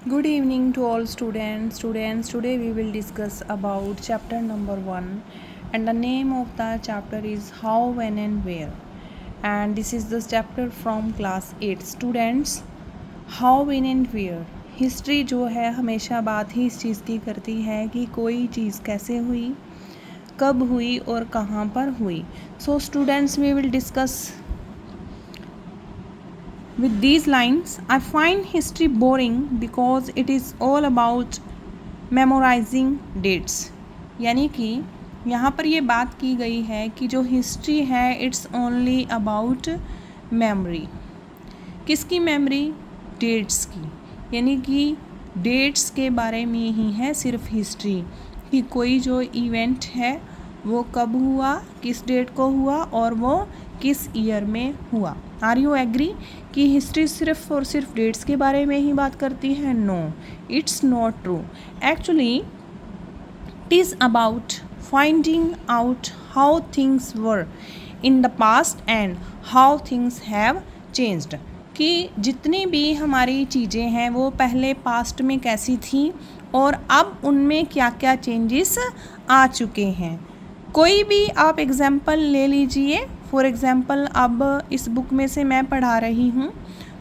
Good evening to all students. Today we will discuss about chapter number 1, and the name of the chapter is How, When and Where. And this is the chapter from class 8. Students, how, when and where. History जो है हमेशा बात ही इस चीज़ की करती है कि कोई चीज़ कैसे हुई, कब हुई और कहाँ पर हुई. So students, we will discuss with these lines. I find history boring because it is all about memorizing dates. यानी कि यहाँ पर ये बात की गई है कि जो हिस्ट्री है इट्स ओनली अबाउट मेमोरी. किसकी मेमोरी? डेट्स की. यानी कि डेट्स के बारे में ही है सिर्फ हिस्ट्री, कि कोई जो इवेंट है वो कब हुआ, किस डेट को हुआ और वो किस ईयर में हुआ. आर यू एग्री कि हिस्ट्री सिर्फ और सिर्फ डेट्स के बारे में ही बात करती है? No, it's not true. Actually it is about finding out how things were in the past and how things have changed. कि जितनी भी हमारी चीज़ें हैं वो पहले पास्ट में कैसी थी और अब उनमें क्या क्या चेंजेस आ चुके हैं. कोई भी आप एग्ज़ाम्पल ले लीजिए. फॉर एग्ज़ाम्पल अब इस बुक में से मैं पढ़ा रही हूँ,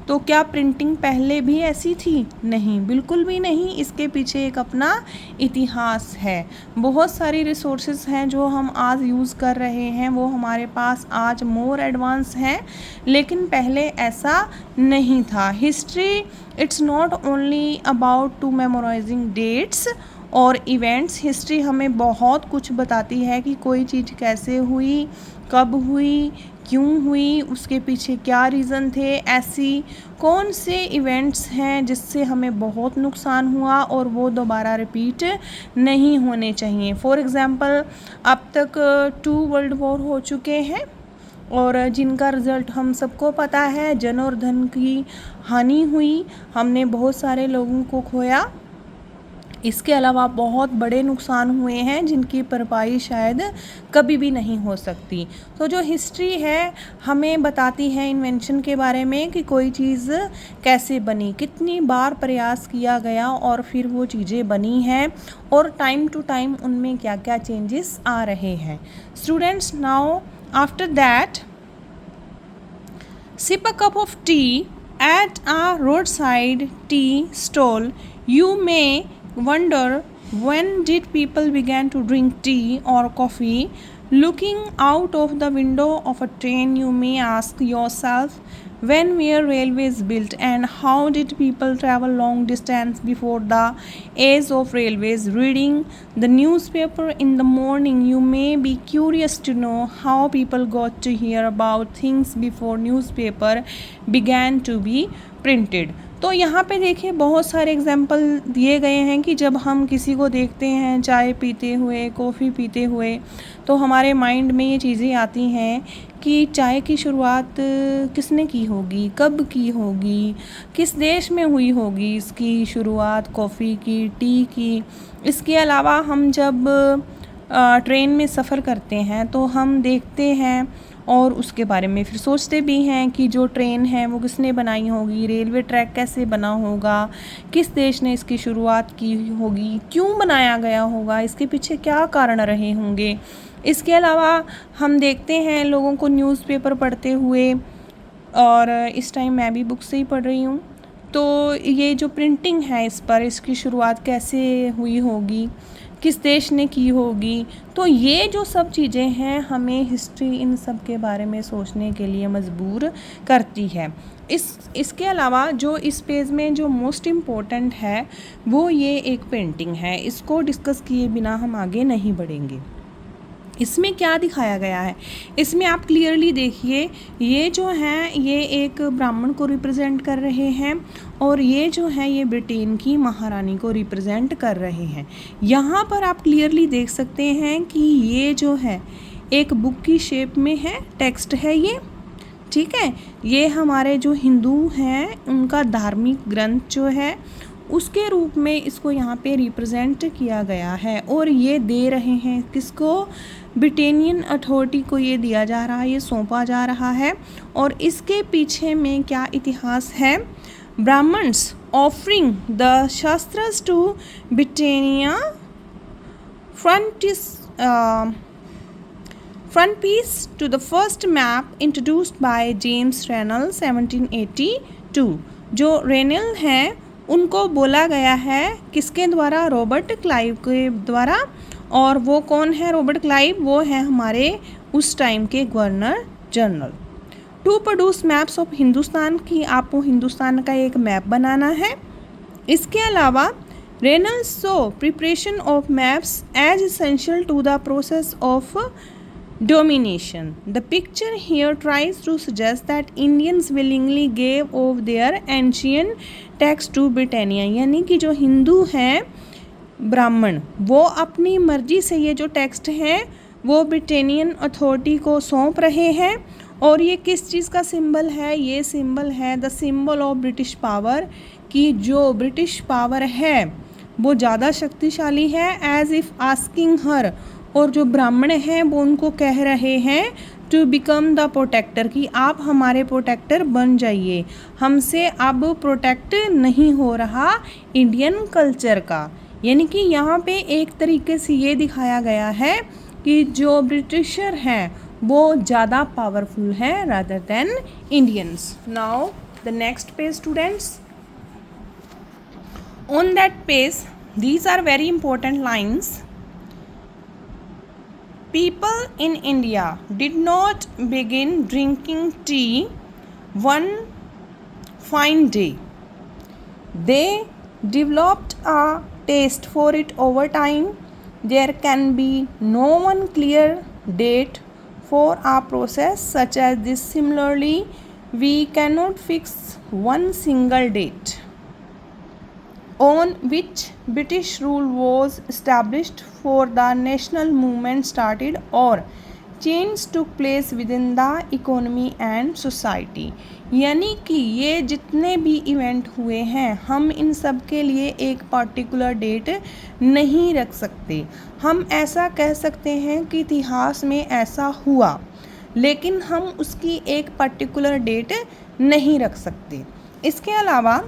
तो क्या प्रिंटिंग पहले भी ऐसी थी? नहीं, बिल्कुल भी नहीं. इसके पीछे एक अपना इतिहास है. बहुत सारी रिसोर्सेज हैं जो हम आज यूज़ कर रहे हैं, वो हमारे पास आज मोर एडवांस हैं, लेकिन पहले ऐसा नहीं था. History it's not only about to memorising dates और इवेंट्स. हिस्ट्री हमें बहुत कुछ बताती है कि कोई चीज़ कैसे हुई, कब हुई, क्यों हुई, उसके पीछे क्या रीज़न थे, ऐसी कौन से इवेंट्स हैं जिससे हमें बहुत नुकसान हुआ और वो दोबारा रिपीट नहीं होने चाहिए. फॉर एग्ज़ाम्पल अब तक 2 वर्ल्ड वॉर हो चुके हैं और जिनका रिज़ल्ट हम सबको पता है. जन और धन की हानि हुई, हमने बहुत सारे लोगों को खोया. इसके अलावा बहुत बड़े नुकसान हुए हैं जिनकी भरपाई शायद कभी भी नहीं हो सकती. तो जो हिस्ट्री है हमें बताती है इन्वेंशन के बारे में कि कोई चीज़ कैसे बनी, कितनी बार प्रयास किया गया और फिर वो चीज़ें बनी हैं और टाइम टू टाइम उनमें क्या क्या चेंजेस आ रहे हैं. Students, now after that sip a cup of tea at a roadside tea stall. You may wonder, when did people begin to drink tea or coffee? Looking out of the window of a train, you may ask yourself, when were railways built and how did people travel long distance before the age of railways? Reading the newspaper in the morning, you may be curious to know how people got to hear about things before newspaper began to be printed. तो यहाँ पे देखिए बहुत सारे example दिए गए हैं कि जब हम किसी को देखते हैं चाय पीते हुए, कॉफ़ी पीते हुए, तो हमारे माइंड में ये चीज़ें आती हैं कि चाय की शुरुआत किसने की होगी, कब की होगी, किस देश में हुई होगी इसकी शुरुआत, कॉफ़ी की, टी की. इसके अलावा हम जब ट्रेन में सफ़र करते हैं तो हम देखते हैं और उसके बारे में फिर सोचते भी हैं कि जो ट्रेन है वो किसने बनाई होगी, रेलवे ट्रैक कैसे बना होगा, किस देश ने इसकी शुरुआत की होगी, क्यों बनाया गया होगा, इसके पीछे क्या कारण रहे होंगे. इसके अलावा हम देखते हैं लोगों को न्यूज़पेपर पढ़ते हुए, और इस टाइम मैं भी बुक से ही पढ़ रही हूँ, तो ये जो प्रिंटिंग है इस पर, इसकी शुरुआत कैसे हुई होगी, किस देश ने की होगी. तो ये जो सब चीज़ें हैं हमें हिस्ट्री इन सब के बारे में सोचने के लिए मजबूर करती है. इसके अलावा जो इस पेज में जो मोस्ट इम्पोर्टेंट है वो ये एक पेंटिंग है. इसको डिस्कस किए बिना हम आगे नहीं बढ़ेंगे. इसमें क्या दिखाया गया है, इसमें आप क्लियरली देखिए. ये जो हैं ये एक ब्राह्मण को रिप्रेजेंट कर रहे हैं और ये जो है ये ब्रिटेन की महारानी को रिप्रेजेंट कर रहे हैं. यहाँ पर आप क्लियरली देख सकते हैं कि ये जो है एक बुक की शेप में है, टेक्स्ट है ये, ठीक है. ये हमारे जो हिंदू हैं उनका धार्मिक ग्रंथ जो है उसके रूप में इसको यहाँ पे रिप्रेजेंट किया गया है और ये दे रहे हैं किसको? ब्रिटेनियन अथॉरिटी को ये दिया जा रहा है, ये सौंपा जा रहा है. और इसके पीछे में क्या इतिहास है Brahmins offering the Shastras to Britannia frontispiece to the first map introduced by James Rennell 1782। जो रेनल हैं उनको बोला गया है किसके द्वारा? रॉबर्ट क्लाइव के द्वारा। और वो कौन है रॉबर्ट क्लाइव? वो है हमारे उस टाइम के governor general. To produce maps of Hindustan की आपको हिंदुस्तान का एक मैप बनाना है। इसके अलावा Rennell's so preparation of maps as essential to the process of domination. The picture here tries to suggest that Indians willingly gave of their ancient text to Britannia। यानी कि जो हिंदू हैं ब्राह्मण वो अपनी मर्जी से ये जो टेक्स्ट हैं वो ब्रिटेनियन अथॉरिटी को सौंप रहे हैं। और ये किस चीज़ का सिंबल है? ये सिंबल है the symbol of British power, कि जो ब्रिटिश पावर है वो ज़्यादा शक्तिशाली है। एज इफ़ आस्किंग हर, और जो ब्राह्मण हैं वो उनको कह रहे हैं टू बिकम द प्रोटेक्टर, कि आप हमारे प्रोटेक्टर बन जाइए, हमसे अब प्रोटेक्ट नहीं हो रहा इंडियन कल्चर का। यानी कि यहाँ पे एक तरीके से ये दिखाया गया है कि जो ब्रिटिशर हैं वो ज़्यादा पावरफुल हैं rather than Indians. Now the next page students. On that page, these are very important lines. People in India did not begin drinking tea one fine day. They developed a taste for it over time. There can be no one clear date for a process such as this. Similarly, we cannot fix one single date on which British rule was established for the national movement started or change took place within the economy and society। यानी कि ये जितने भी event हुए हैं हम इन सब के लिए एक पर्टिकुलर डेट नहीं रख सकते। हम ऐसा कह सकते हैं कि इतिहास में ऐसा हुआ, लेकिन हम उसकी एक पर्टिकुलर डेट नहीं रख सकते। इसके अलावा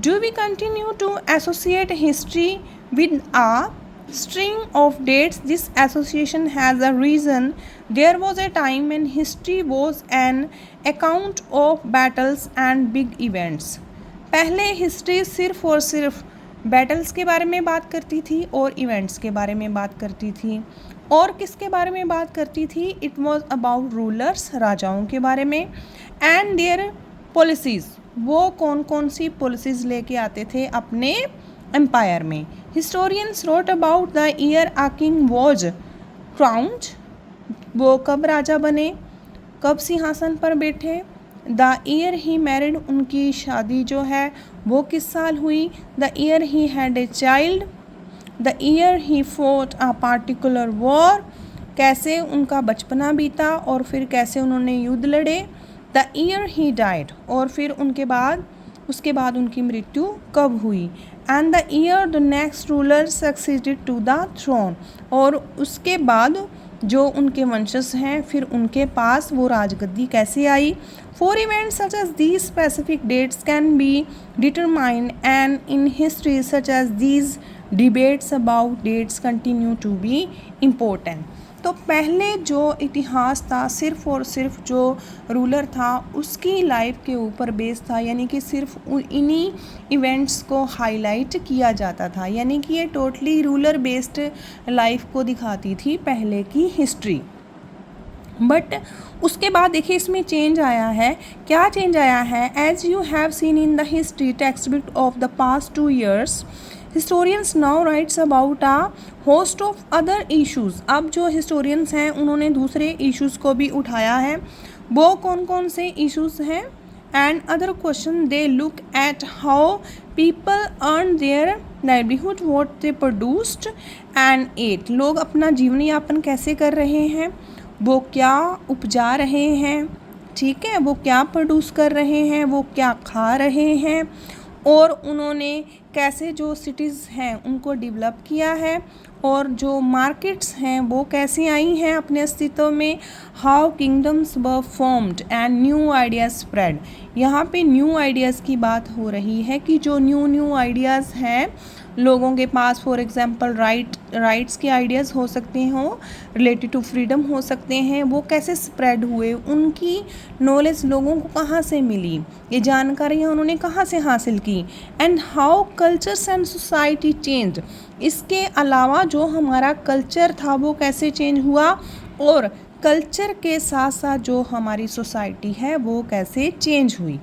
do we continue to associate history with a string of dates? This association has a reason. There was a time when history was an account of battles and big events। पहले history सिर्फ और सिर्फ battles के बारे में बात करती थी और इवेंट्स के बारे में बात करती थी। और किसके बारे में बात करती थी? इट वॉज अबाउट रूलर्स, राजाओं के बारे में, एंड देयर पॉलिसीज़, वो कौन कौन सी पॉलिसीज़ लेके आते थे अपने एम्पायर में। Historians wrote about the year a king was crowned, वो कब राजा बने, कब सिंहासन पर बैठे। द ईयर ही मैरिड, उनकी शादी जो है वो किस साल हुई। The year he had a child, the year he fought a particular war, कैसे उनका बचपना बीता और फिर कैसे उन्होंने युद्ध लड़े। द ईयर ही डाइड, और फिर उसके बाद उनकी मृत्यु कब हुई। And the year the next ruler succeeded to the throne, और उसके बाद जो उनके वंशज हैं फिर उनके पास वो राजगद्दी कैसे आई। For events such as these specific dates can be determined, and in history such as these debates about dates continue to be important. तो पहले जो इतिहास था सिर्फ़ और सिर्फ जो रूलर था उसकी लाइफ के ऊपर बेस था, यानी कि सिर्फ इन्हीं इवेंट्स को हाईलाइट किया जाता था। यानी कि ये टोटली रूलर बेस्ड लाइफ को दिखाती थी पहले की हिस्ट्री। बट उसके बाद देखिए इसमें चेंज आया है। क्या चेंज आया है? As you have seen in the history text book of the past 2 years, historians now writes about a host of other issues। अब जो historians हैं उन्होंने दूसरे issues को भी उठाया है। वो कौन कौन से issues हैं? And other question they look at how people earned their livelihood, what they produced and ate। लोग अपना जीवन यापन कैसे कर रहे हैं, वो क्या उपजा रहे हैं, ठीक है, वो क्या प्रोड्यूस कर रहे हैं, वो क्या खा रहे हैं, और उन्होंने कैसे जो सिटीज़ हैं उनको डेवलप किया है और जो मार्केट्स हैं वो कैसे आई हैं अपने अस्तित्व में। How kingdoms were formed and new ideas spread. यहाँ पे न्यू आइडियाज़ की बात हो रही है कि जो न्यू आइडियाज़ हैं लोगों के पास, फॉर एग्जांपल राइट्स के आइडियाज़ हो सकते हों, रिलेटेड टू फ्रीडम हो सकते हैं, वो कैसे स्प्रेड हुए, उनकी नॉलेज लोगों को कहाँ से मिली, ये जानकारियाँ उन्होंने कहाँ से हासिल की। And how cultures and society change. इसके अलावा जो हमारा कल्चर था वो कैसे चेंज हुआ और कल्चर के साथ साथ जो हमारी सोसाइटी है वो कैसे चेंज हुई।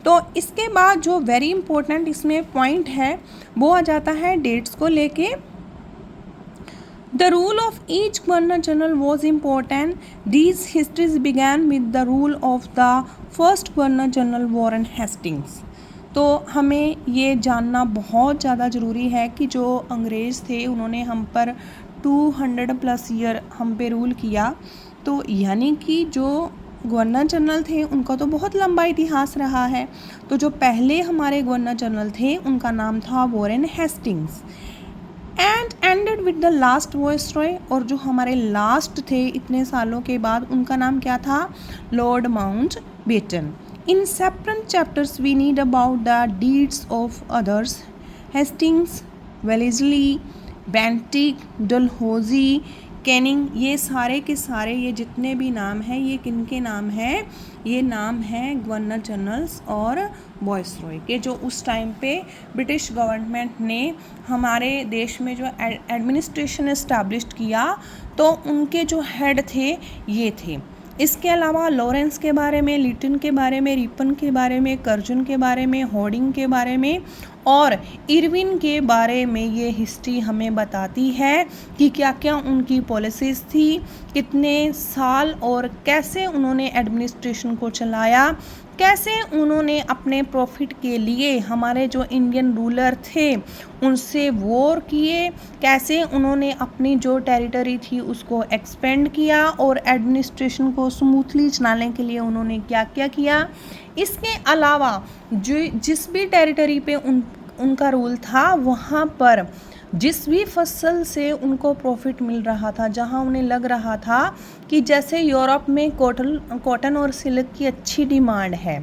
तो इसके बाद जो वेरी इंपॉर्टेंट इसमें पॉइंट है वो आ जाता है डेट्स को लेके। The rule of each governor general was important. These histories began with the rule of the first governor general Warren Hastings. तो हमें ये जानना बहुत ज़्यादा ज़रूरी है कि जो अंग्रेज़ थे उन्होंने हम पर 200+ ईयर हम पे रूल किया, तो यानी कि जो गवर्नर जनरल थे उनका तो बहुत लंबा इतिहास रहा है। तो जो पहले हमारे गवर्नर जनरल थे उनका नाम था Warren Hastings. And ended with the last viceroy, और जो हमारे लास्ट थे इतने सालों के बाद उनका नाम क्या था, Lord Mountbatten. In separate chapters we need about the deeds of others, Hastings, Wellesley, Bentinck, Dalhousie, Canning, ये सारे के सारे ये जितने भी नाम हैं ये किन के नाम हैं, ये नाम हैं गवर्नर जनरल्स और वॉइसरॉय के, जो उस टाइम पे ब्रिटिश गवर्नमेंट ने हमारे देश में जो एडमिनिस्ट्रेशन इस्टेब्लिश्ड किया तो उनके जो हेड थे ये थे। इसके अलावा लॉरेंस के बारे में, लिटन के बारे में, रिपन के बारे में, कर्जन के बारे में, हॉर्डिंग के बारे में और इरविन के बारे में ये हिस्ट्री हमें बताती है कि क्या क्या उनकी पॉलिसीज़ थी, कितने साल और कैसे उन्होंने एडमिनिस्ट्रेशन को चलाया, कैसे उन्होंने अपने प्रॉफिट के लिए हमारे जो इंडियन रूलर थे उनसे वॉर किए, कैसे उन्होंने अपनी जो टेरिटरी थी उसको एक्सपेंड किया और एडमिनिस्ट्रेशन को स्मूथली चलाने के लिए उन्होंने क्या क्या किया। इसके अलावा जो जिस भी टेरिटरी पे उनका रूल था वहाँ पर जिस भी फसल से उनको प्रॉफिट मिल रहा था, जहाँ उन्हें लग रहा था कि जैसे यूरोप में कॉटन और सिल्क की अच्छी डिमांड है,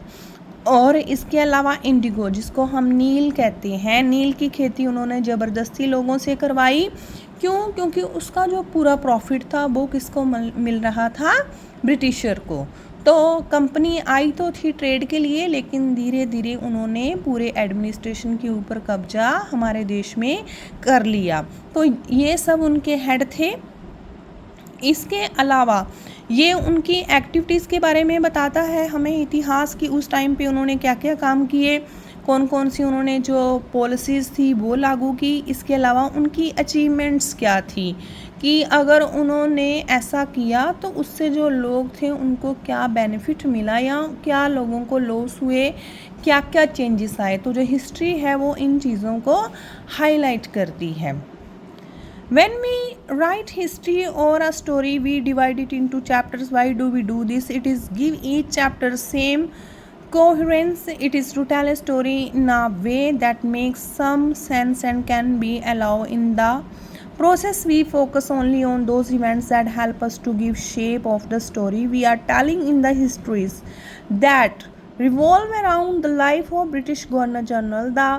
और इसके अलावा इंडिगो जिसको हम नील कहते हैं, नील की खेती उन्होंने ज़बरदस्ती लोगों से करवाई। क्यों? क्योंकि उसका जो पूरा प्रॉफिट था वो किसको मिल रहा था, ब्रिटिशर को। तो कंपनी आई तो थी ट्रेड के लिए, लेकिन धीरे धीरे उन्होंने पूरे एडमिनिस्ट्रेशन के ऊपर कब्जा हमारे देश में कर लिया। तो ये सब उनके हेड थे। इसके अलावा ये उनकी एक्टिविटीज़ के बारे में बताता है हमें इतिहास की, उस टाइम पे उन्होंने क्या क्या काम किए, कौन कौन सी उन्होंने जो पॉलिसीज़ थी वो लागू की। इसके अलावा उनकी अचीवमेंट्स क्या थी कि अगर उन्होंने ऐसा किया तो उससे जो लोग थे उनको क्या बेनिफिट मिला या क्या लोगों को लॉस हुए, क्या क्या चेंजेस आए। तो जो हिस्ट्री है वो इन चीज़ों को हाईलाइट करती है। When we write history or a story, we divide it into chapters. Why do we do this? It is give each chapter same coherence. It is to tell a story in a way that makes some sense and can be allowed. In the process, we focus only on those events that help us to give shape of the story we are telling. In the histories that revolve around the life of British Governor General, the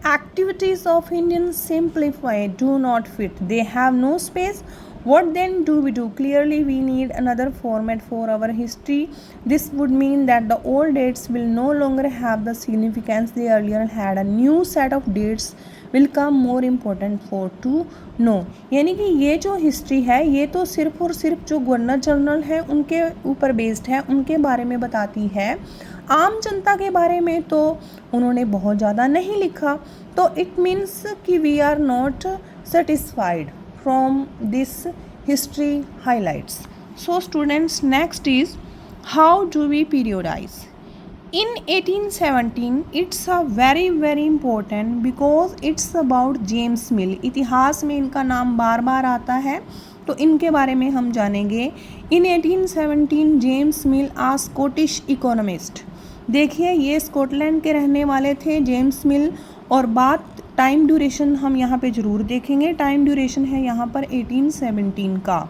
activities of Indians simplified do not fit. They have no space. What then do we do? Clearly, we need another format for our history. This would mean that the old dates will no longer have the significance they earlier had. A new set of dates will come more important for to know. यानी कि ये जो history है ये तो सिर्फ और सिर्फ जो गवर्नर जनरल है उनके ऊपर बेस्ड है, उनके बारे में बताती है। आम जनता के बारे में तो उन्होंने बहुत ज़्यादा नहीं लिखा। तो इट मीन्स कि we are not satisfied from this history highlights. So students, next is how do we periodize. In 1817 it's a very important because it's about James Mill. इतिहास में इनका नाम बार बार आता है तो इनके बारे में हम जानेंगे। In 1817 James mill, a Scottish economist, देखिए ये स्कॉटलैंड के रहने वाले थे जेम्स मिल। और बात टाइम ड्यूरेशन हम यहाँ पे ज़रूर देखेंगे। टाइम ड्यूरेशन है यहाँ पर 1817 का।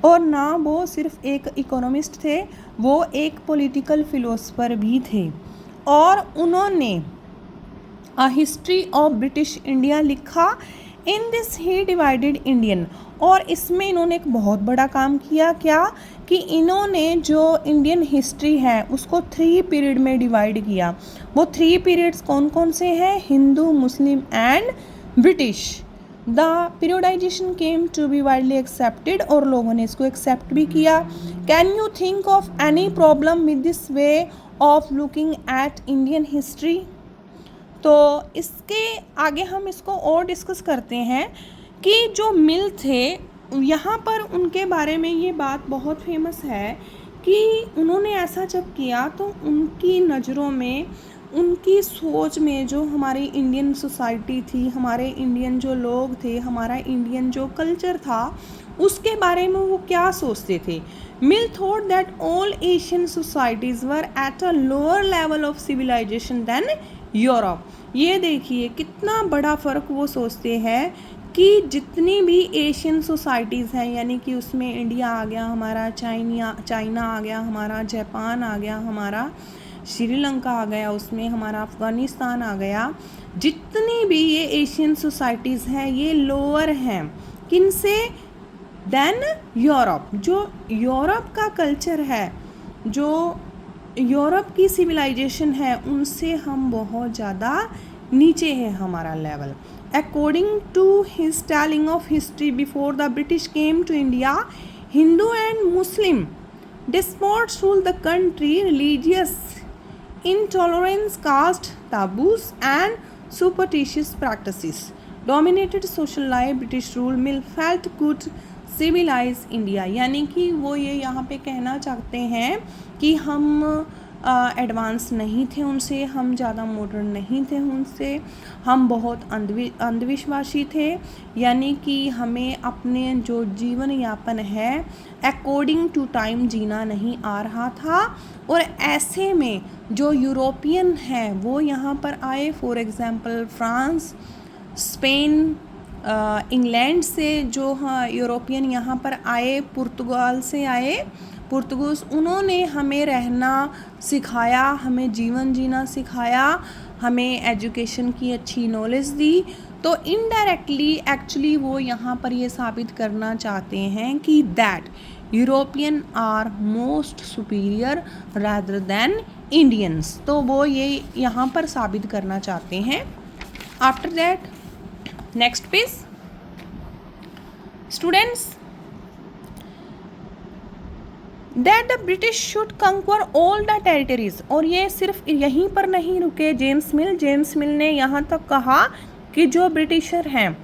और ना वो सिर्फ एक इकोनॉमिस्ट थे, वो एक पॉलिटिकल फिलोसफर भी थे। और उन्होंने a history of British India लिखा। In this he divided Indian. और इसमें इन्होंने एक बहुत बड़ा काम किया, क्या कि इन्होंने जो इंडियन हिस्ट्री है उसको 3 पीरियड में डिवाइड किया। वो 3 पीरियड्स कौन कौन से हैं? Hindu, Muslim and British. The periodisation came to be widely accepted. और लोगों ने इसको एक्सेप्ट भी किया। Can you think of any problem with this way of looking at Indian history? तो इसके आगे हम इसको और डिस्कस करते हैं कि जो मिल थे यहाँ पर उनके बारे में ये बात बहुत फेमस है कि उन्होंने ऐसा जब किया तो उनकी नज़रों में, उनकी सोच में जो हमारी इंडियन सोसाइटी थी, हमारे इंडियन जो लोग थे, हमारा इंडियन जो कल्चर था, उसके बारे में वो क्या सोचते थे। Mill thought that all Asian societies were at a lower level of civilisation than Europe. ये देखिए कितना बड़ा फ़र्क वो सोचते हैं कि जितनी भी एशियन सोसाइटीज़ हैं, यानी कि उसमें इंडिया आ गया हमारा, चाइना आ गया हमारा, जापान आ गया हमारा, श्रीलंका आ गया, उसमें हमारा अफ़गानिस्तान आ गया। जितनी भी ये एशियन सोसाइटीज़ हैं ये लोअर हैं किनसे? Then Europe. जो यूरोप का कल्चर है, जो यूरोप की सिविलाइजेशन है, उनसे हम बहुत ज़्यादा नीचे है हमारा level. According to his telling of history before the British came to India, Hindu and Muslim despots ruled the country. Religious intolerance, caste taboos and superstitious practices dominated social life. British rule Mill felt could civilize India। यानी कि वो ये यहाँ पे कहना चाहते हैं कि हम एडवांस नहीं थे उनसे, हम ज़्यादा मॉडर्न नहीं थे उनसे, हम बहुत अंधविश्वासी थे। यानी कि हमें अपने जो जीवन यापन है अकॉर्डिंग टू टाइम जीना नहीं आ रहा था। और ऐसे में जो यूरोपियन हैं वो यहाँ पर आए, for example France, Spain, England से जो यूरोपियन यहाँ पर आए, पुर्तगाल से आए, पुर्तगूज, उन्होंने हमें रहना सिखाया, हमें जीवन जीना सिखाया, हमें एजुकेशन की अच्छी नॉलेज दी। तो इनडायरेक्टली एक्चुअली वो यहाँ पर ये साबित करना चाहते हैं कि that European are most superior rather than Indians. तो वो ये यहाँ पर साबित करना चाहते हैं। After that next page students, that the British should conquer all the territories. और ये सिर्फ यहीं पर नहीं रुके जेम्स मिल ने यहाँ तक कहा कि जो ब्रिटिशर हैं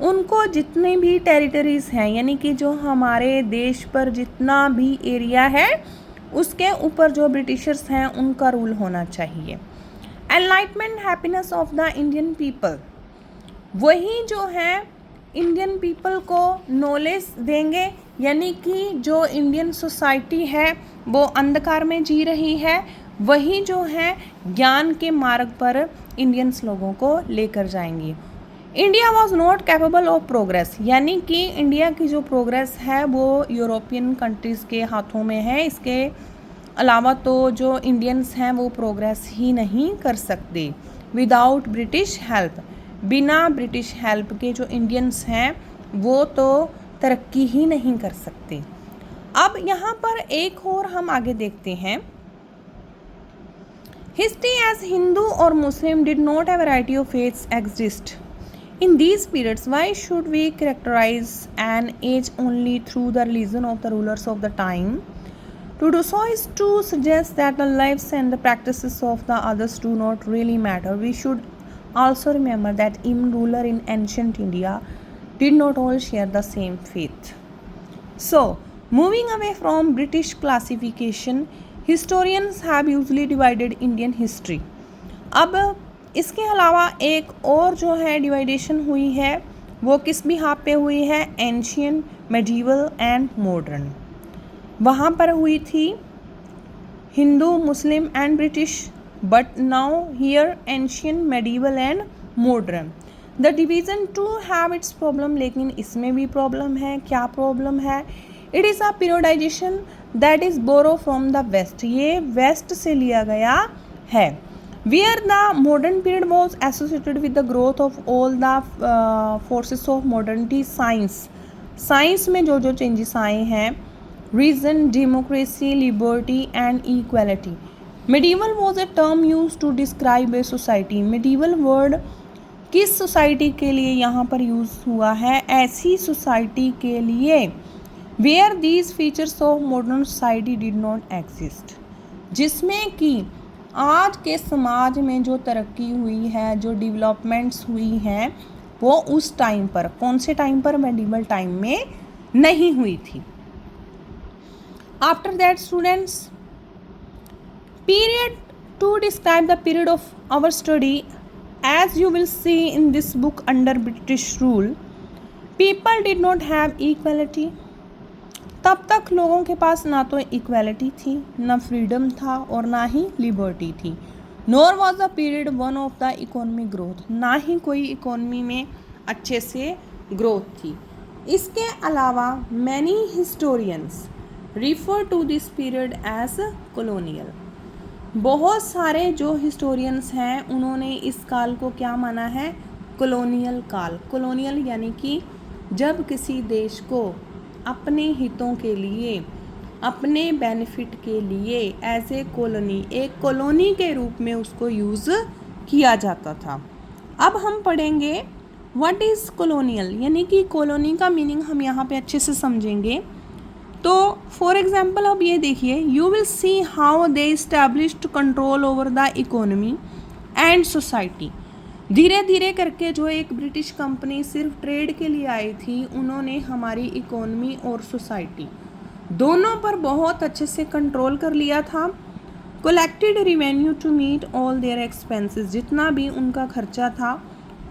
उनको जितने भी टेरिटरीज हैं, यानी कि जो हमारे देश पर जितना भी एरिया है उसके ऊपर जो ब्रिटिशर्स हैं उनका रूल होना चाहिए। Enlightenment happiness of the Indian people, वही जो है इंडियन पीपल को नॉलेज देंगे। यानी कि जो इंडियन सोसाइटी है वो अंधकार में जी रही है, वही जो है ज्ञान के मार्ग पर इंडियंस लोगों को लेकर जाएंगी। India was not capable of progress, यानी कि इंडिया की जो प्रोग्रेस है वो यूरोपियन कंट्रीज़ के हाथों में है। इसके अलावा तो जो इंडियंस हैं वो प्रोग्रेस ही नहीं कर सकते विदाउट ब्रिटिश हेल्प। बिना ब्रिटिश हेल्प के जो इंडियंस हैं वो तो तरक्की ही नहीं कर सकते। अब यहाँ पर एक और हम आगे देखते हैं। हिस्ट्री एज हिंदू और Muslim did not a variety of faiths exist in these periods. Why should we characterise an age only through the religion of the rulers of the time? To do so is to suggest that the lives and the practices of the others do not really matter. We should also remember that even ruler in ancient India did not all share the same faith. So, moving away from British classification, historians have usually divided Indian history. अब इसके अलावा एक और जो है डिवाइडेशन हुई है वो किस बिहाफ पे हुई है? Ancient, medieval and modern. वहाँ पर हुई थी Hindu, Muslim and British but now here ancient, medieval and modern. The division to have its problem, लेकिन इसमें भी problem है. क्या problem है? It is a periodization that is borrowed from the west. ये west से लिया गया है. Where the modern period was associated with the growth of all the forces of modernity, science में जो जो changes आए हैं, reason, democracy, liberty and equality. Medieval was a term used to describe a society. Medieval word किस society के लिए यहाँ पर यूज़ हुआ है? ऐसी सोसाइटी के लिए where these features of modern society did not exist, जिसमें कि आज के समाज में जो तरक्की हुई है, जो डेवलपमेंट्स हुई हैं, वो उस टाइम पर, कौन से टाइम पर? मेडिवल टाइम में नहीं हुई थी. After that students, period to describe the period of our study. As you will see in this book, under British rule, people did not have equality. तब तक लोगों के पास ना तो इक्वालिटी थी, ना फ्रीडम था और ना ही लिबर्टी थी. Nor was the period one of the economic growth. ना ही कोई इकोनॉमी में अच्छे से ग्रोथ थी. इसके अलावा many historians refer to this period as colonial. बहुत सारे जो हिस्टोरियंस हैं उन्होंने इस काल को क्या माना है? कॉलोनियल काल. कॉलोनियल यानी कि जब किसी देश को अपने हितों के लिए, अपने बेनिफिट के लिए एज ए कॉलोनी, एक कॉलोनी के रूप में उसको यूज़ किया जाता था. अब हम पढ़ेंगे व्हाट इज़ कॉलोनियल, यानी कि कॉलोनी का मीनिंग हम यहाँ पे अच्छे से समझेंगे. तो फॉर एग्जाम्पल अब ये देखिए, you will see how they established control over the economy and society. धीरे धीरे करके जो एक ब्रिटिश कंपनी सिर्फ ट्रेड के लिए आई थी, उन्होंने हमारी इकोनॉमी और सोसाइटी दोनों पर बहुत अच्छे से कंट्रोल कर लिया था. Collected revenue to meet all their expenses. जितना भी उनका खर्चा था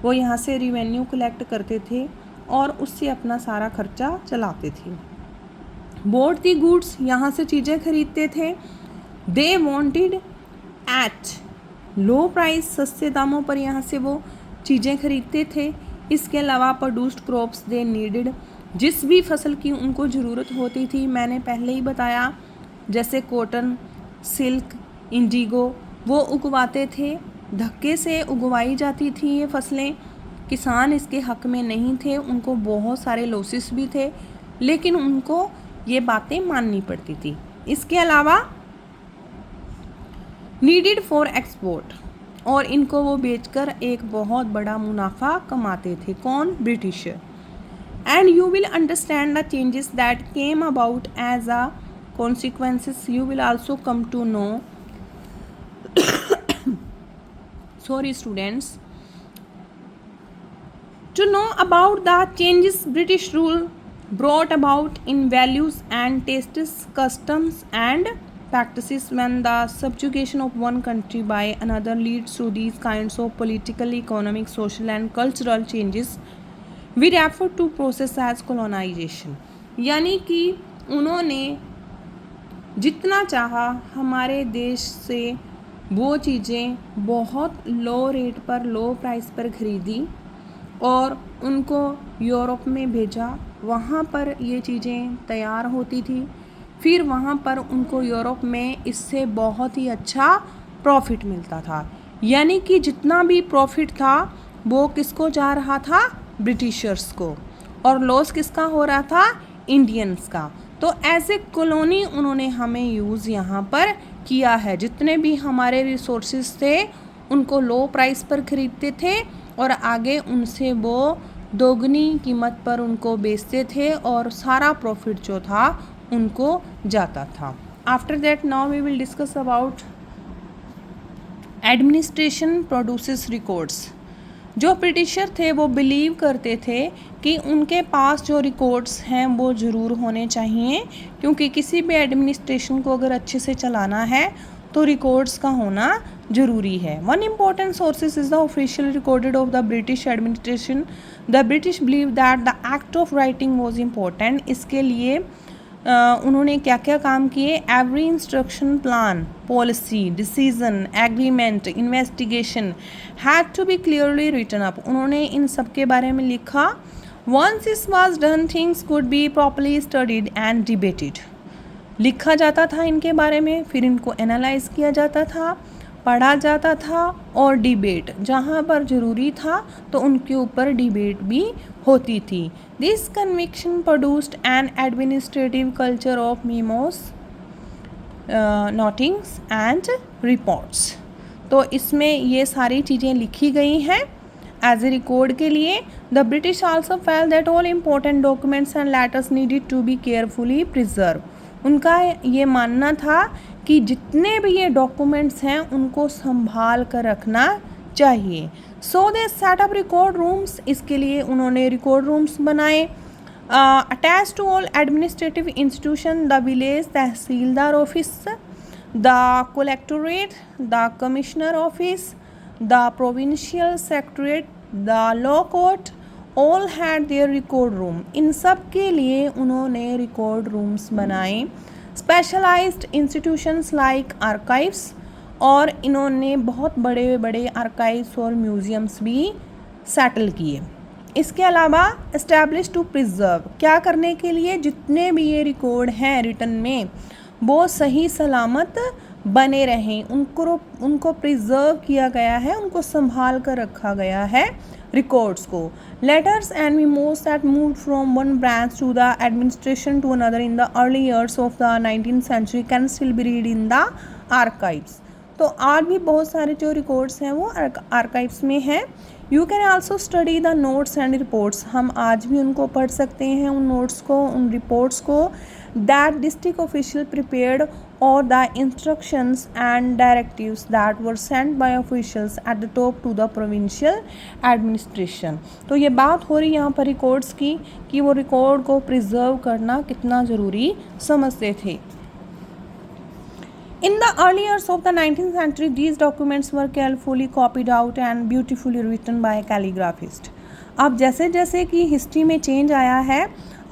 वो यहाँ से रिवेन्यू कलेक्ट करते थे और उससे अपना सारा खर्चा चलाते थे. बॉट दी गुड्स, यहाँ से चीज़ें खरीदते थे. They wanted at low price, सस्ते दामों पर यहाँ से वो चीज़ें खरीदते थे. इसके अलावा प्रोड्यूस्ड क्रॉप्स दे नीडेड, जिस भी फसल की उनको ज़रूरत होती थी, मैंने पहले ही बताया, जैसे कॉटन, सिल्क, इंडिगो, वो उगवाते थे. धक्के से उगवाई जाती थी ये फसलें. किसान इसके हक में नहीं थे, उनको बहुत सारे लॉसेस भी थे, लेकिन उनको ये बातें माननी पड़ती थी. इसके अलावा नीडेड फॉर एक्सपोर्ट, और इनको वो बेचकर एक बहुत बड़ा मुनाफा कमाते थे. कौन? Britisher. And you will understand the changes that came about as a consequences. You will also come to know, sorry students, to know about the changes British rule brought about in values and tastes, customs and practices when the subjugation of one country by another leads to these kinds of political, economic, social and cultural changes. We refer to process as colonization. यानी कि उन्होंने जितना चाहा हमारे देश से वो चीज़ें बहुत लो रेट पर, लो प्राइस पर खरीदी और उनको यूरोप में भेजा. वहाँ पर ये चीज़ें तैयार होती थी, फिर वहाँ पर उनको यूरोप में इससे बहुत ही अच्छा प्रॉफिट मिलता था. यानी कि जितना भी प्रॉफिट था वो किसको जा रहा था? ब्रिटिशर्स को. और लॉस किसका हो रहा था? इंडियंस का. तो एज ए कॉलोनी उन्होंने हमें यूज़ यहाँ पर किया है. जितने भी हमारे रिसोर्सेज थे उनको लो प्राइस पर खरीदते थे और आगे उनसे वो दोगुनी कीमत पर उनको बेचते थे और सारा प्रॉफिट जो था उनको जाता था. After that now we will discuss about administration produces records. जो ब्रिटिशर थे वो बिलीव करते थे कि उनके पास जो रिकॉर्ड्स हैं वो ज़रूर होने चाहिए, क्योंकि किसी भी एडमिनिस्ट्रेशन को अगर अच्छे से चलाना है तो रिकॉर्ड्स का होना ज़रूरी है. One important sources is the official recorded of the British administration. The British believe that the act of writing was important. इसके लिए उन्होंने क्या क्या काम किए, every instruction, plan, policy, decision, agreement, investigation had to be clearly written up. उन्होंने इन सब के बारे में लिखा। Once this was done things could be properly studied and debated. लिखा जाता था इनके बारे में, फिर इनको एनालाइज किया जाता था, पढ़ा जाता था, और डिबेट जहाँ पर ज़रूरी था तो उनके ऊपर डिबेट भी होती थी। This conviction produced an administrative culture of memos, notings and reports. तो इसमें ये सारी चीज़ें लिखी गई हैं एज ए रिकॉर्ड के लिए। The British also felt that all important documents and letters needed to be carefully preserve. उनका ये मानना था कि जितने भी ये डॉक्यूमेंट्स हैं उनको संभाल कर रखना चाहिए। So they set up record rooms, इसके लिए उन्होंने रिकॉर्ड रूम्स बनाए। Attach to all administrative institution, the village tahsildar office, the collectorate, the commissioner office, the provincial secretariat, the law court, all had their record room. इन सब के लिए उन्होंने record rooms बनाए। स्पेशलाइज्ड इंस्टीट्यूशंस लाइक आर्काइव्स, और इन्होंने बहुत बड़े बड़े आर्काइव्स और म्यूज़ियम्स भी सेटल किए। इसके अलावा एस्टैब्लिश टू प्रिजर्व, क्या करने के लिए, जितने भी ये रिकॉर्ड हैं रिटन में वो सही सलामत बने रहें, उनको प्रिजर्व किया गया है, उनको संभाल कर रखा गया है रिकॉर्ड्स को। Letters and memos that moved from one branch to the administration to another in the early years of the 19th century can still be read in the archives. तो आज भी बहुत सारे जो रिकॉर्ड्स हैं वो आर्काइव्स में हैं। You can also study the notes and reports, हम आज भी उनको पढ़ सकते हैं, उन नोट्स को, उन रिपोर्ट्स को। That district official prepared, or the instructions and directives that were sent by officials at the top to the provincial administration। तो ये बात हो रही यहाँ पर रिकॉर्ड्स की कि वो रिकॉर्ड को प्रिजर्व करना कितना ज़रूरी समझते थे। In the early years of the 19th century, these documents were carefully copied out and beautifully written by calligraphists। अब जैसे जैसे कि हिस्ट्री में चेंज आया है,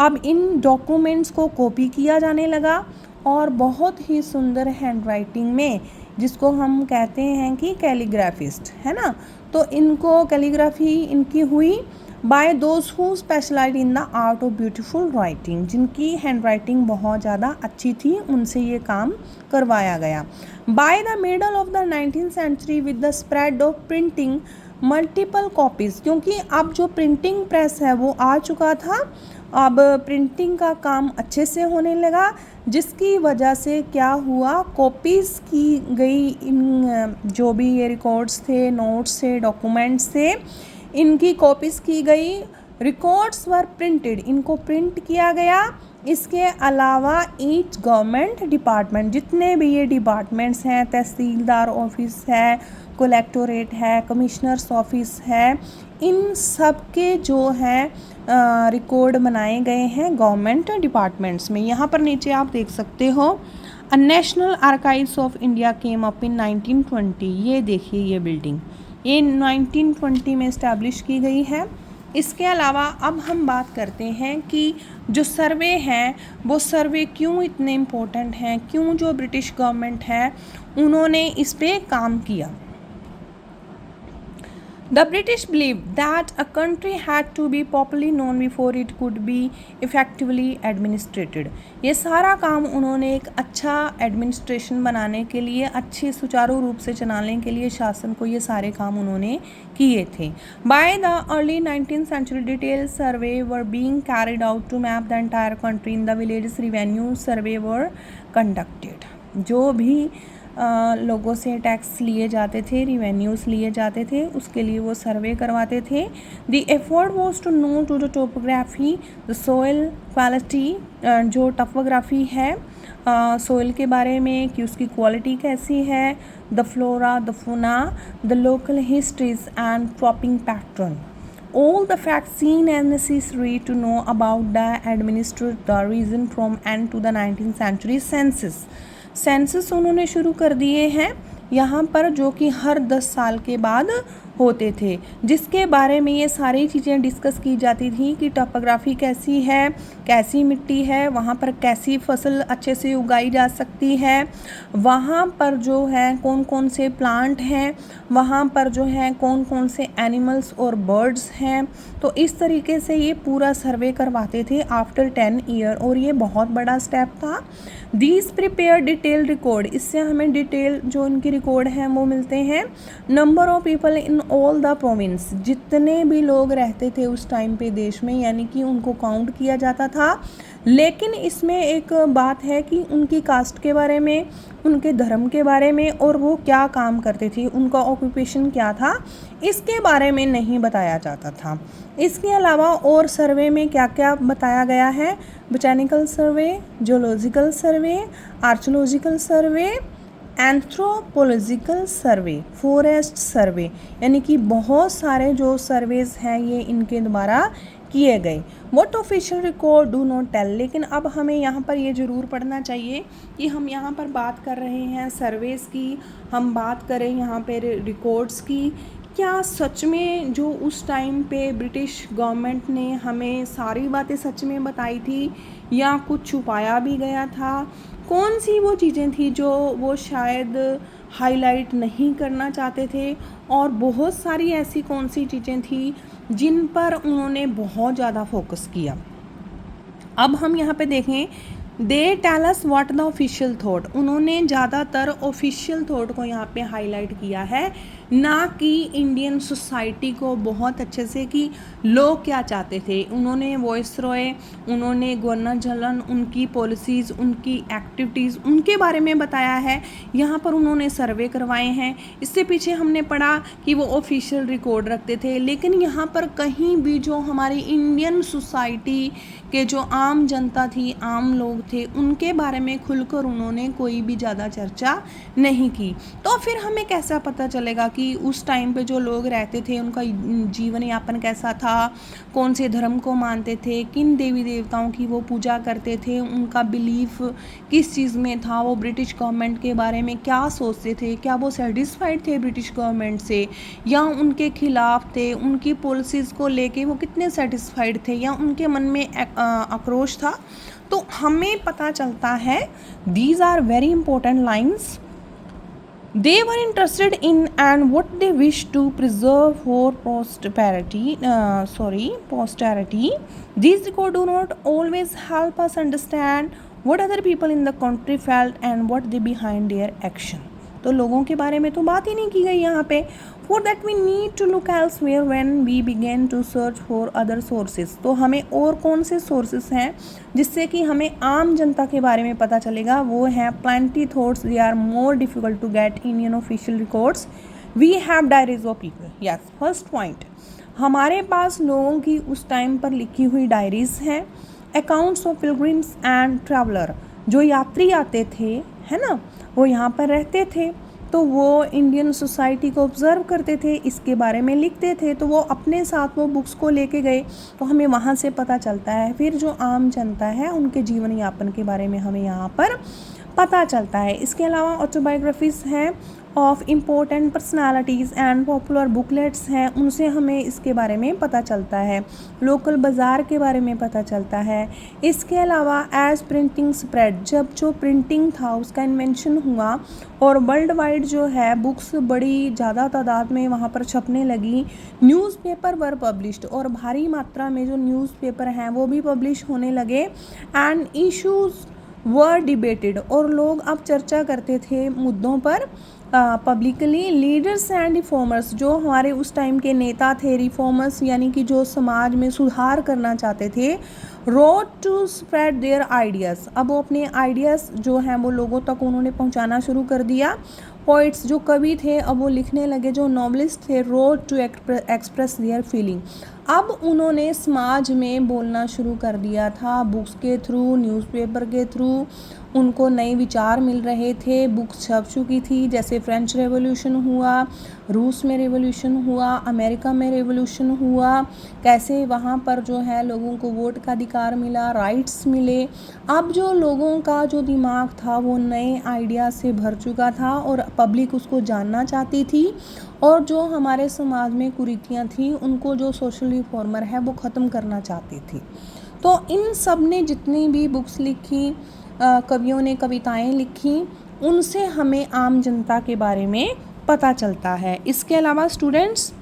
अब इन डॉक्यूमेंट्स को कॉपी किया जाने लगा और बहुत ही सुंदर हैंडराइटिंग में, जिसको हम कहते हैं कि कैलीग्राफिस्ट, है ना। तो इनको कैलीग्राफी इनकी हुई by those who specialise in the art of beautiful writing, जिनकी हैंडराइटिंग बहुत ज़्यादा अच्छी थी, उनसे ये काम करवाया गया। By the middle of the 19th century with the spread of printing multiple copies, क्योंकि अब जो प्रिंटिंग प्रेस है वो आ चुका था, अब प्रिंटिंग का काम अच्छे से होने लगा, जिसकी वजह से क्या हुआ, कॉपीज़ की गई इन जो भी ये रिकॉर्ड्स थे, नोट्स थे, डॉक्यूमेंट्स थे, इनकी कॉपीज़ की गई। रिकॉर्ड्स वर प्रिंटेड, इनको प्रिंट किया गया। इसके अलावा ईच गवर्नमेंट डिपार्टमेंट, जितने भी ये डिपार्टमेंट्स हैं, तहसीलदार ऑफिस है, कलेक्टोरेट है, कमिश्नर्स ऑफिस है, इन सब के जो हैं रिकॉर्ड बनाए गए हैं गवर्नमेंट डिपार्टमेंट्स में। यहाँ पर नीचे आप देख सकते हो, a national archives of India came up in 1920। ये देखिए ये बिल्डिंग, ये 1920 में इस्टेब्लिश की गई है। इसके अलावा अब हम बात करते हैं कि जो सर्वे हैं वो सर्वे क्यों इतने इम्पोर्टेंट हैं, क्यों जो ब्रिटिश गवर्नमेंट है उन्होंने इस पे काम किया। The British believed that a country had to be properly known before it could be effectively administrated। ये सारा काम उन्होंने एक अच्छा एडमिनिस्ट्रेशन बनाने के लिए, अच्छे सुचारू रूप से चलाने के लिए शासन को ये सारे काम उन्होंने किए थे। By the early 19th century, detailed survey were being carried out to map the entire country in the villages। revenue survey were conducted। जो भी लोगों से टैक्स लिए जाते थे, रिवेन्यूज़ लिए जाते थे, उसके लिए वो सर्वे करवाते थे। The effort was to know to the topography, the soil quality, जो टोपोग्राफी है सोइल के बारे में कि उसकी क्वालिटी कैसी है, the flora, the fauna, the local histories and cropping pattern, all the facts seen as necessary to know about the administered the region from end to the 19th century census। Census उन्होंने शुरू कर दिए हैं यहाँ पर, जो कि हर 10 साल के बाद होते थे, जिसके बारे में ये सारी चीज़ें डिस्कस की जाती थी कि टोपोग्राफी कैसी है, कैसी मिट्टी है, वहाँ पर कैसी फसल अच्छे से उगाई जा सकती है, वहाँ पर जो है कौन कौन से प्लांट हैं, वहाँ पर जो है कौन कौन से एनिमल्स और बर्ड्स हैं। तो इस तरीके से ये पूरा सर्वे करवाते थे आफ्टर 10 ईयर, और ये बहुत बड़ा स्टेप था। दीज प्रिपेयर डिटेल रिकॉर्ड, इससे हमें डिटेल जो उनकी रिकॉर्ड हैं वो मिलते हैं। Number of people in all the province, जितने भी लोग रहते थे उस टाइम पे देश में, यानी कि उनको काउंट किया जाता था। लेकिन इसमें एक बात है कि उनकी कास्ट के बारे में, उनके धर्म के बारे में, और वो क्या काम करते थे, उनका ऑक्यूपेशन क्या था, इसके बारे में नहीं बताया जाता था। इसके अलावा और सर्वे में क्या क्या बताया गया है, बोटैनिकल सर्वे, जियोलॉजिकल सर्वे, आर्कियोलॉजिकल सर्वे, एंथ्रोपोलॉजिकल सर्वे, फॉरेस्ट सर्वे, यानी कि बहुत सारे जो सर्वेज हैं ये इनके द्वारा किए गए। What official record do not tell, लेकिन अब हमें यहाँ पर ये ज़रूर पढ़ना चाहिए कि हम यहाँ पर बात कर रहे हैं सर्वेज की, हम बात करें यहाँ पे रिकॉर्ड्स की, क्या सच में जो उस टाइम पे ब्रिटिश गवर्नमेंट ने हमें सारी बातें सच में बताई थी या कुछ छुपाया भी गया था, कौन सी वो चीज़ें थी जो वो शायद हाईलाइट नहीं करना चाहते थे, और बहुत सारी ऐसी कौन सी चीज़ें थी जिन पर उन्होंने बहुत ज़्यादा फोकस किया। अब हम यहाँ पे देखें, they tell us what the official thought, उन्होंने ज़्यादातर ऑफिशियल थॉट को यहाँ पे हाईलाइट किया है, ना कि इंडियन सोसाइटी को बहुत अच्छे से कि लोग क्या चाहते थे। उन्होंने वॉइस रॉय, उन्होंने गवर्नर जनरल, उनकी पॉलिसीज़, उनकी एक्टिविटीज़, उनके बारे में बताया है। यहाँ पर उन्होंने सर्वे करवाए हैं। इससे पीछे हमने पढ़ा कि वो ऑफिशियल रिकॉर्ड रखते थे, लेकिन यहाँ पर कहीं भी जो हमारी इंडियन सोसाइटी के जो आम जनता थी, आम लोग थे, उनके बारे में खुलकर उन्होंने कोई भी ज़्यादा चर्चा नहीं की। तो फिर हमें कैसा पता चलेगा कि उस टाइम पे जो लोग रहते थे उनका जीवन यापन कैसा था, कौन से धर्म को मानते थे, किन देवी देवताओं की वो पूजा करते थे, उनका बिलीफ किस चीज़ में था, वो ब्रिटिश गवर्नमेंट के बारे में क्या सोचते थे, क्या वो सेटिस्फाइड थे ब्रिटिश गवर्नमेंट से या उनके खिलाफ थे, उनकी पॉलिसीज़ को लेके वो कितने सेटिस्फाइड थे या उनके मन में आक्रोश था। तो हमें पता चलता है, these are very important lines, they were interested in and what they wish to preserve for posterity. These records do not always help us understand what other people in the country felt and what they behind their action. तो लोगों के बारे में तो बात ही नहीं की गई यहाँ पे। For that we need to look elsewhere when we begin to search for other sources. तो हमें और कौन से sources हैं जिससे कि हमें आम जनता के बारे में पता चलेगा, वो हैं plenty thoughts, they are more difficult to get in official records. We have diaries of people. Yes, first point, हमारे पास लोगों की उस टाइम पर लिखी हुई डायरीज़ हैं। Accounts of pilgrims and traveller, जो यात्री आते थे, है ना, वो यहाँ पर रहते थे, तो वो इंडियन सोसाइटी को ऑब्ज़र्व करते थे, इसके बारे में लिखते थे, तो वो अपने साथ वो बुक्स को लेके गए, तो हमें वहाँ से पता चलता है। फिर जो आम जनता है उनके जीवन यापन के बारे में हमें यहाँ पर पता चलता है। इसके अलावा ऑटोबायोग्राफीज़ हैं of important personalities and popular booklets हैं, उनसे हमें इसके बारे में पता चलता है। लोकल बाज़ार के बारे में पता चलता है। इसके अलावा एज प्रिंटिंग स्प्रेड, जब जो प्रिंटिंग था उसका इन्वेंशन हुआ और वर्ल्ड वाइड जो है बुक्स बड़ी ज़्यादा तादाद में वहाँ पर छपने लगी, न्यूज़पेपर वर पब्लिश्ड, और भारी मात्रा में जो न्यूज़पेपर हैं वो भी पब्लिश होने लगे। एंड इश्यूज़ वर डिबेटेड, और लोग अब चर्चा करते थे मुद्दों पर पब्लिकली। लीडर्स एंड रिफॉर्मर्स, जो हमारे उस टाइम के नेता थे, रिफॉर्मर्स यानी कि जो समाज में सुधार करना चाहते थे, wrote to spread their ideas, अब वो अपने आइडियाज़ जो हैं वो लोगों तक उन्होंने पहुंचाना शुरू कर दिया। पोइट्स, जो कवि थे, अब वो लिखने लगे। जो नॉवलिस्ट थे, wrote to express their feeling, अब उन्होंने समाज में बोलना शुरू कर दिया था बुक्स के थ्रू, न्यूज़पेपर के थ्रू। उनको नए विचार मिल रहे थे, बुक्स छप चुकी थी, जैसे फ्रेंच रेवोल्यूशन हुआ, रूस में रेवोल्यूशन हुआ, अमेरिका में रेवोल्यूशन हुआ, कैसे वहाँ पर जो है लोगों को वोट का अधिकार मिला, राइट्स मिले। अब जो लोगों का जो दिमाग था वो नए आइडिया से भर चुका था और पब्लिक उसको जानना चाहती थी, और जो हमारे समाज में कुरीतियाँ थी उनको जो सोशल रिफॉर्मर है वो ख़त्म करना चाहती थी। तो इन सब ने जितनी भी बुक्स लिखी, कवियों ने कविताएं लिखी, उनसे हमें आम जनता के बारे में पता चलता है। इसके अलावा students,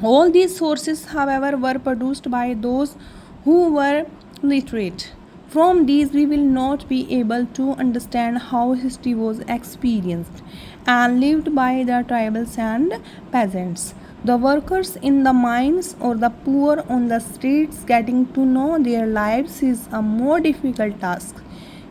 all these sources however were produced by those who were literate. From these we will not be able to understand how history was experienced and lived by the tribals and peasants. The workers in the mines or the poor on the streets. Getting to know their lives is a more difficult task.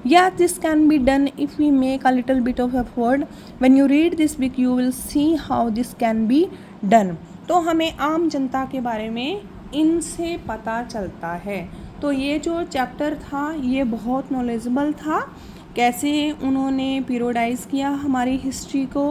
Yeah, this can be done if we make a little bit of effort. When you read this book, you will see how this can be done. तो हमें आम जनता के बारे में इनसे पता चलता है। तो ये जो चैप्टर था ये बहुत नॉलेजेबल था, कैसे उन्होंने पीरियडाइज़ किया हमारी हिस्ट्री को,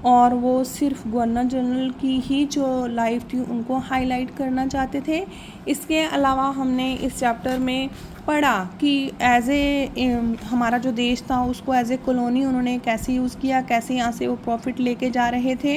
और वो सिर्फ गवर्नर जनरल की ही जो लाइफ थी उनको हाईलाइट करना चाहते थे। इसके अलावा हमने इस चैप्टर में पढ़ा कि एज ए हमारा जो देश था उसको एज ए कॉलोनी उन्होंने कैसे यूज़ किया, कैसे यहाँ से वो प्रॉफिट लेके जा रहे थे।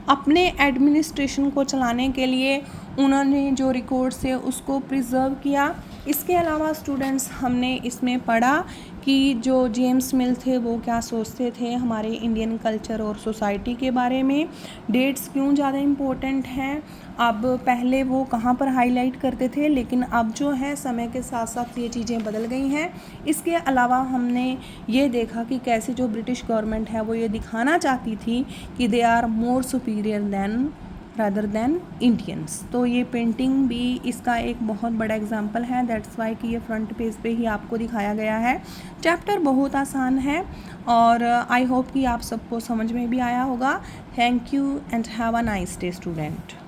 अपने एडमिनिस्ट्रेशन को चलाने के लिए उन्होंने जो रिकॉर्ड्स थे उसको प्रिजर्व किया। इसके अलावा स्टूडेंट्स हमने इसमें पढ़ा कि जो जेम्स मिल थे वो क्या सोचते थे हमारे इंडियन कल्चर और सोसाइटी के बारे में, डेट्स क्यों ज़्यादा इम्पोर्टेंट हैं। अब पहले वो कहाँ पर हाईलाइट करते थे, लेकिन अब जो है समय के साथ साथ ये चीज़ें बदल गई हैं। इसके अलावा हमने ये देखा कि कैसे जो ब्रिटिश गवर्नमेंट है वो ये दिखाना चाहती थी कि they are more superior than rather than Indians. तो ये पेंटिंग भी इसका एक बहुत बड़ा एग्जाम्पल है, दैट्स वाई कि ये फ्रंट पेज पे ही आपको दिखाया गया है। चैप्टर बहुत आसान है और आई होप कि आप सबको समझ में भी आया होगा। Thank you and have a nice day student.